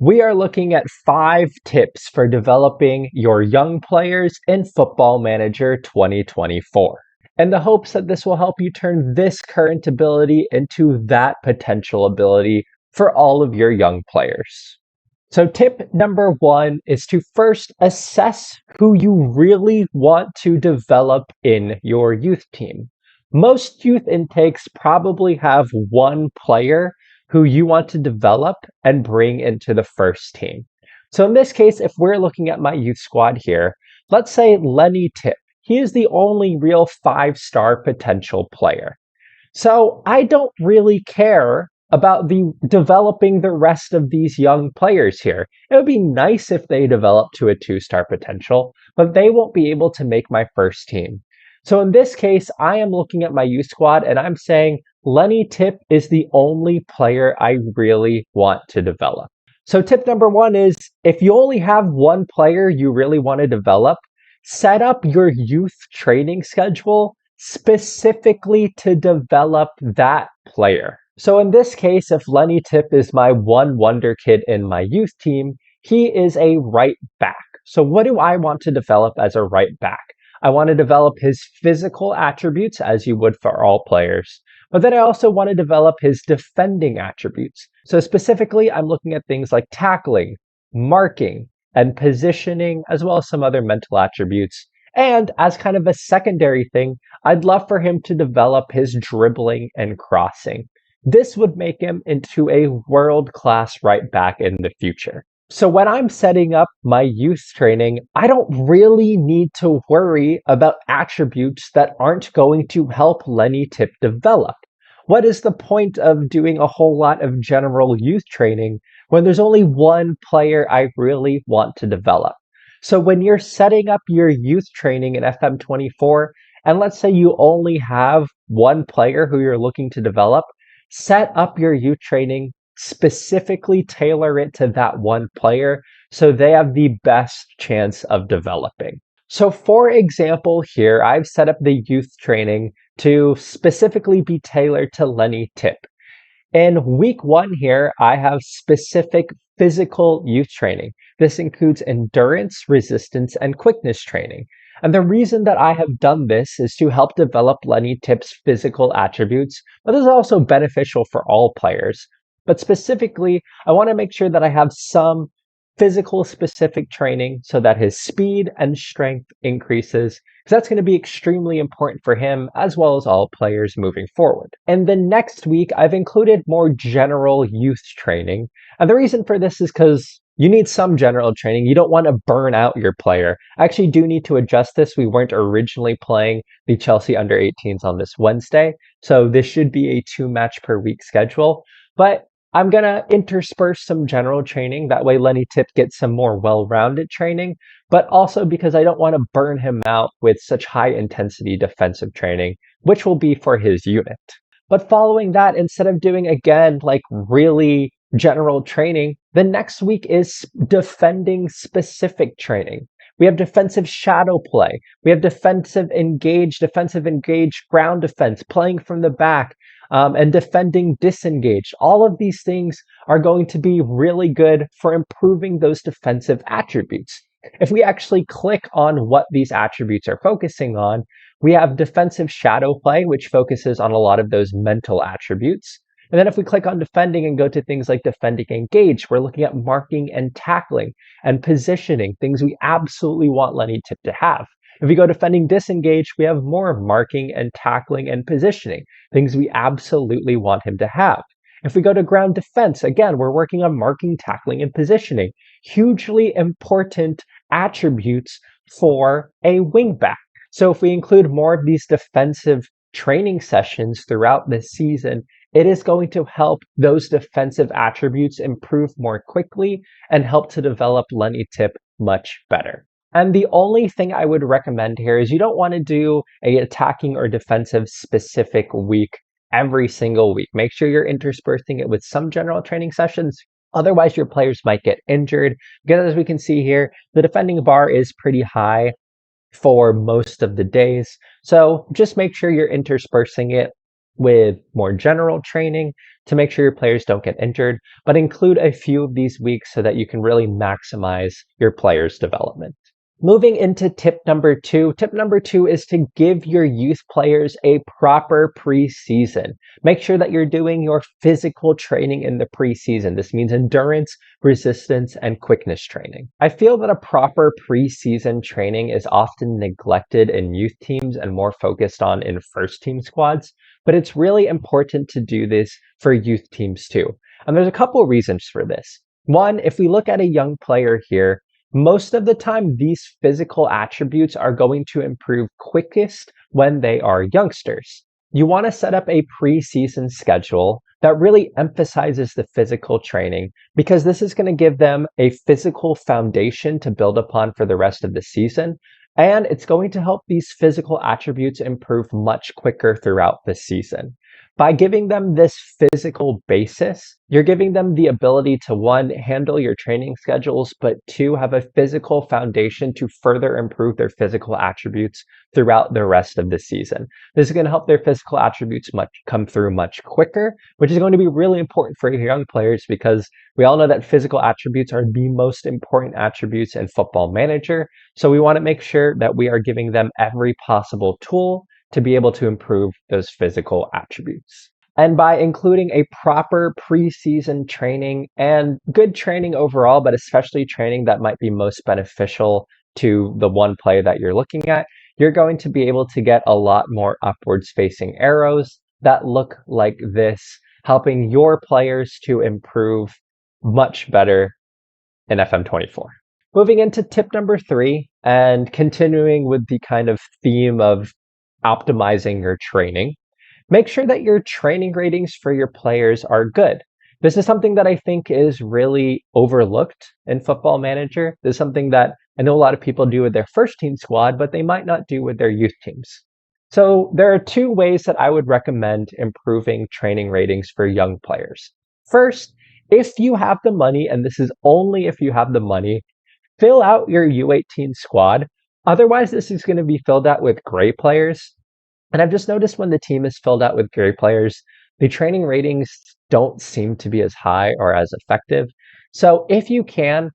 We are looking at 5 tips for developing your young players in Football Manager 2024, in the hopes that this will help you turn this current ability into that potential ability for all of your young players. So tip number 1 is to first assess who you really want to develop in your youth team. Most youth intakes probably have one player who you want to develop and bring into the first team. So in this case, if we're looking at my youth squad here, let's say Lenny Tip. He is the only real 5-star potential player. So I don't really care about developing the rest of these young players here. It would be nice if they develop to a 2-star potential, but they won't be able to make my first team. So in this case, I am looking at my youth squad and I'm saying Lenny Tip is the only player I really want to develop. So tip number 1 is if you only have one player you really want to develop, set up your youth training schedule specifically to develop that player. So in this case, if Lenny Tip is my one wonder kid in my youth team, he is a right back. So what do I want to develop as a right back? I want to develop his physical attributes as you would for all players. But then I also want to develop his defending attributes. So specifically, I'm looking at things like tackling, marking, and positioning, as well as some other mental attributes. And as kind of a secondary thing, I'd love for him to develop his dribbling and crossing. This would make him into a world-class right back in the future. So when I'm setting up my youth training, I don't really need to worry about attributes that aren't going to help Lenny Tip develop. What is the point of doing a whole lot of general youth training when there's only one player I really want to develop? So when you're setting up your youth training in FM24, and let's say you only have one player who you're looking to develop, set up your youth training, specifically tailor it to that one player so they have the best chance of developing. So for example here, I've set up the youth training to specifically be tailored to Lenny Tip. In week 1 here, I have specific physical youth training. This includes endurance, resistance, and quickness training. And the reason that I have done this is to help develop Lenny Tip's physical attributes, but this is also beneficial for all players. But specifically, I want to make sure that I have some physical specific training so that his speed and strength increases, because that's going to be extremely important for him as well as all players moving forward. And then next week, I've included more general youth training. And the reason for this is because you need some general training. You don't want to burn out your player. I actually do need to adjust this. We weren't originally playing the Chelsea under-18s on this Wednesday, so this should be a 2-match per week schedule. But I'm going to intersperse some general training. That way Lenny Tip gets some more well-rounded training, but also because I don't want to burn him out with such high-intensity defensive training, which will be for his unit. But following that, instead of doing, again, like really general training, the next week is defending specific training. We have defensive shadow play. We have defensive engage ground defense, playing from the back, and defending disengaged. All of these things are going to be really good for improving those defensive attributes. If we actually click on what these attributes are focusing on, we have defensive shadow play, which focuses on a lot of those mental attributes. And then if we click on defending and go to things like defending engage, we're looking at marking and tackling and positioning, things we absolutely want Lenny Tip to have. If we go defending disengage, we have more marking and tackling and positioning, things we absolutely want him to have. If we go to ground defense, again, we're working on marking, tackling, and positioning, hugely important attributes for a wingback. So if we include more of these defensive training sessions throughout this season, it is going to help those defensive attributes improve more quickly and help to develop Lenny Tip much better. And the only thing I would recommend here is you don't want to do a attacking or defensive specific week every single week. Make sure you're interspersing it with some general training sessions. Otherwise, your players might get injured. Because as we can see here, the defending bar is pretty high for most of the days. So just make sure you're interspersing it with more general training to make sure your players don't get injured, but include a few of these weeks so that you can really maximize your players' development. Moving into tip number two. Tip number two is to give your youth players a proper preseason. Make sure that you're doing your physical training in the preseason. This means endurance, resistance, and quickness training. I feel that a proper preseason training is often neglected in youth teams and more focused on in first team squads, but it's really important to do this for youth teams too. And there's a couple reasons for this. One, if we look at a young player here, most of the time, these physical attributes are going to improve quickest when they are youngsters. You want to set up a preseason schedule that really emphasizes the physical training because this is going to give them a physical foundation to build upon for the rest of the season. And it's going to help these physical attributes improve much quicker throughout the season. By giving them this physical basis, you're giving them the ability to, one, handle your training schedules, but two, have a physical foundation to further improve their physical attributes throughout the rest of the season. This is going to help their physical attributes come through much quicker, which is going to be really important for your young players because we all know that physical attributes are the most important attributes in Football Manager. So we want to make sure that we are giving them every possible tool to be able to improve those physical attributes. And by including a proper preseason training and good training overall, but especially training that might be most beneficial to the one play that you're looking at, you're going to be able to get a lot more upwards facing arrows that look like this, helping your players to improve much better in FM24. Moving into tip number three and continuing with the kind of theme of optimizing your training, make sure that your training ratings for your players are good. This is something that I think is really overlooked in Football Manager. This is something that I know a lot of people do with their first team squad, but they might not do with their youth teams. So there are two ways that I would recommend improving training ratings for young players. First, if you have the money, and this is only if you have the money, fill out your U18 squad. Otherwise, this is going to be filled out with gray players. And I've just noticed when the team is filled out with gray players, the training ratings don't seem to be as high or as effective. So if you can,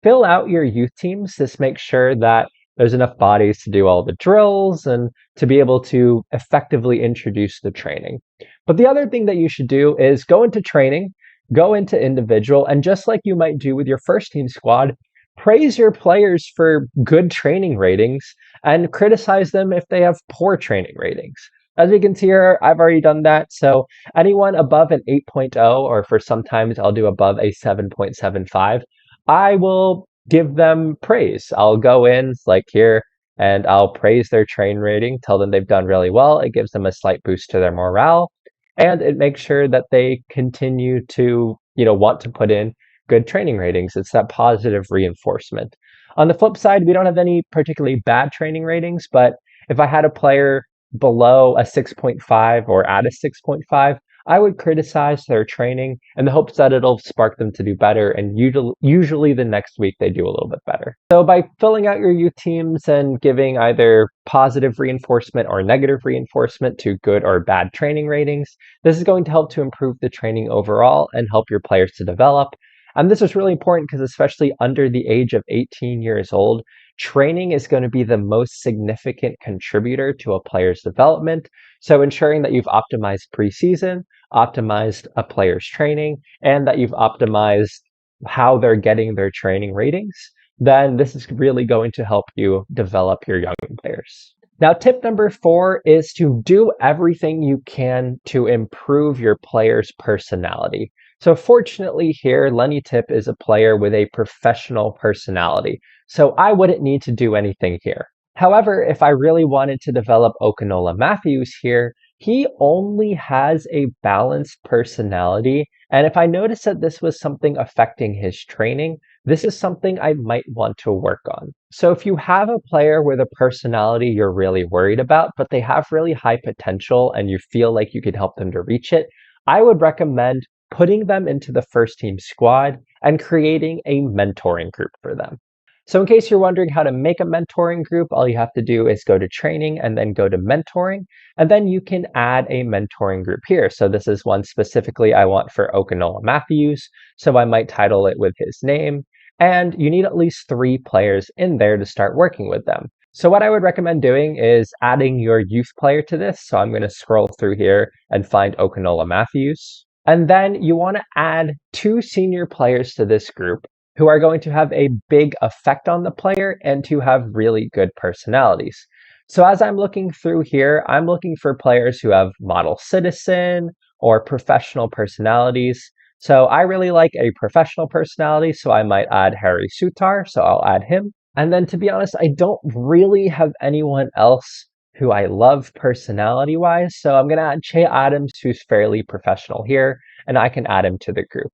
fill out your youth teams. This makes sure that there's enough bodies to do all the drills and to be able to effectively introduce the training. But the other thing that you should do is go into training, go into individual, and just like you might do with your first team squad, praise your players for good training ratings and criticize them if they have poor training ratings. As we can see here, I've already done that. So anyone above an 8.0, or for sometimes I'll do above a 7.75, I will give them praise. I'll go in like here and I'll praise their train rating, tell them they've done really well. It gives them a slight boost to their morale, and it makes sure that they continue to, want to put in good training ratings. It's that positive reinforcement. On the flip side, we don't have any particularly bad training ratings, but if I had a player below a 6.5 or at a 6.5, I would criticize their training in the hopes that it'll spark them to do better, and usually the next week they do a little bit better. So by filling out your youth teams and giving either positive reinforcement or negative reinforcement to good or bad training ratings, this is going to help to improve the training overall and help your players to develop. And this is really important because especially under the age of 18 years old, training is going to be the most significant contributor to a player's development. So ensuring that you've optimized preseason, optimized a player's training, and that you've optimized how they're getting their training ratings, then this is really going to help you develop your young players. Now, tip number 4 is to do everything you can to improve your player's personality. So fortunately here, Lenny Tip is a player with a professional personality, so I wouldn't need to do anything here. However, if I really wanted to develop Okanola Matthews here, he only has a balanced personality, and if I notice that this was something affecting his training, this is something I might want to work on. So if you have a player with a personality you're really worried about, but they have really high potential and you feel like you could help them to reach it, I would recommend putting them into the first team squad and creating a mentoring group for them. So in case you're wondering how to make a mentoring group, all you have to do is go to training and then go to mentoring, and then you can add a mentoring group here. So this is one specifically I want for Okanola Matthews, so I might title it with his name, and you need at least 3 players in there to start working with them. So what I would recommend doing is adding your youth player to this. So I'm going to scroll through here and find Okanola Matthews. And then you want to add 2 senior players to this group who are going to have a big effect on the player and to have really good personalities. So as I'm looking through here, I'm looking for players who have model citizen or professional personalities. So I really like a professional personality, so I might add Harry Sutar, so I'll add him. And then to be honest, I don't really have anyone else who I love personality-wise, so I'm going to add Che Adams, who's fairly professional here, and I can add him to the group.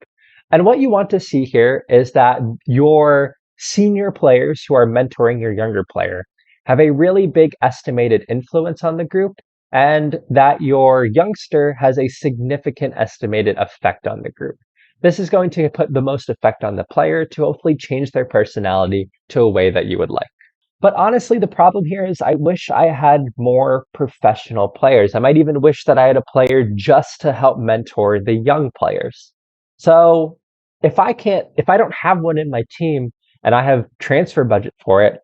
And what you want to see here is that your senior players who are mentoring your younger player have a really big estimated influence on the group, and that your youngster has a significant estimated effect on the group. This is going to put the most effect on the player to hopefully change their personality to a way that you would like. But honestly, the problem here is I wish I had more professional players. I might even wish that I had a player just to help mentor the young players. So if I don't have one in my team and I have transfer budget for it,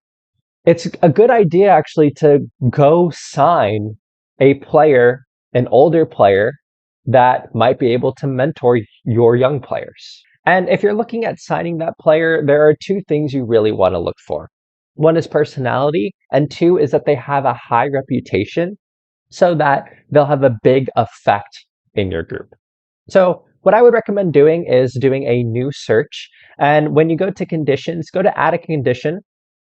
it's a good idea actually to go sign a player, an older player that might be able to mentor your young players. And if you're looking at signing that player, there are 2 things you really want to look for. One is personality, and 2 is that they have a high reputation so that they'll have a big effect in your group. So what I would recommend doing is doing a new search. And when you go to conditions, go to add a condition,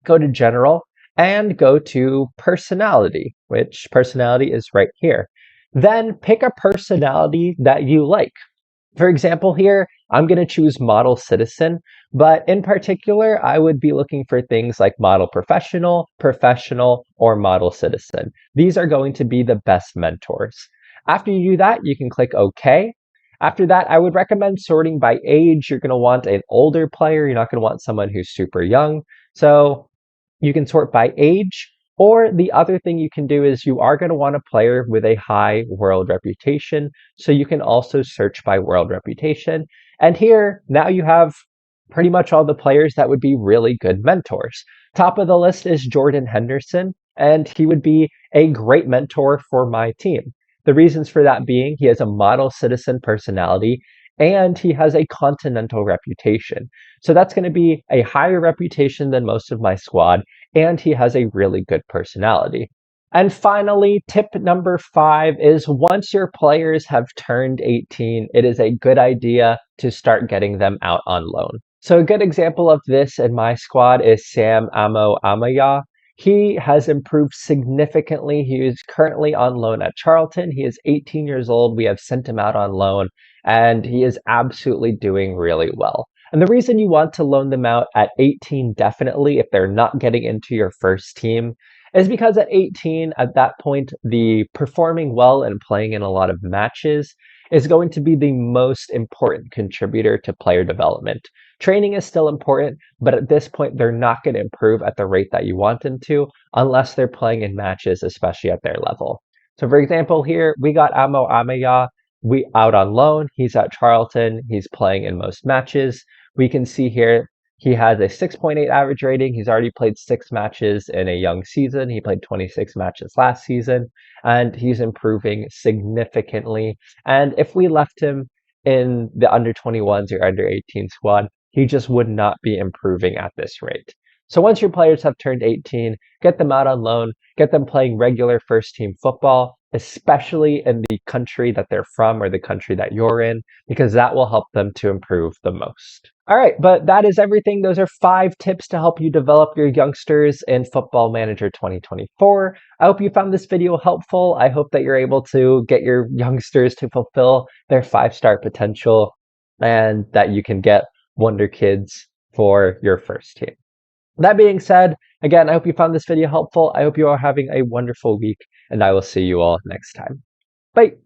go to general, and go to personality, which personality is right here. Then pick a personality that you like. For example, here, I'm going to choose model citizen, but in particular, I would be looking for things like model professional, professional, or model citizen. These are going to be the best mentors. After you do that, you can click OK. After that, I would recommend sorting by age. You're going to want an older player. You're not going to want someone who's super young. So you can sort by age. Or the other thing you can do is you are going to want a player with a high world reputation. So you can also search by world reputation. And here, now you have pretty much all the players that would be really good mentors. Top of the list is Jordan Henderson, and he would be a great mentor for my team. The reasons for that being he has a model citizen personality and he has a continental reputation. So that's going to be a higher reputation than most of my squad, and he has a really good personality. And finally, tip number 5 is once your players have turned 18, it is a good idea to start getting them out on loan. So a good example of this in my squad is Sam Amo Amaya. He has improved significantly. He is currently on loan at Charlton. He is 18 years old. We have sent him out on loan, and he is absolutely doing really well. And the reason you want to loan them out at 18 definitely, if they're not getting into your first team, is because at 18, at that point, the performing well and playing in a lot of matches is going to be the most important contributor to player development. Training is still important, but at this point, they're not going to improve at the rate that you want them to unless they're playing in matches, especially at their level. So for example, here, we got Amo Amaya out on loan. He's at Charlton. He's playing in most matches. We can see here he has a 6.8 average rating. He's already played 6 matches in a young season. He played 26 matches last season, and he's improving significantly. And if we left him in the under 21s or under 18 squad, he just would not be improving at this rate. So once your players have turned 18, get them out on loan, get them playing regular first team football, especially in the country that they're from or the country that you're in, because that will help them to improve the most. All right, but that is everything. Those are 5 tips to help you develop your youngsters in Football Manager 2024. I hope you found this video helpful. I hope that you're able to get your youngsters to fulfill their 5-star potential and that you can get Wonderkids for your first team. That being said, again, I hope you found this video helpful. I hope you are having a wonderful week, and I will see you all next time. Bye!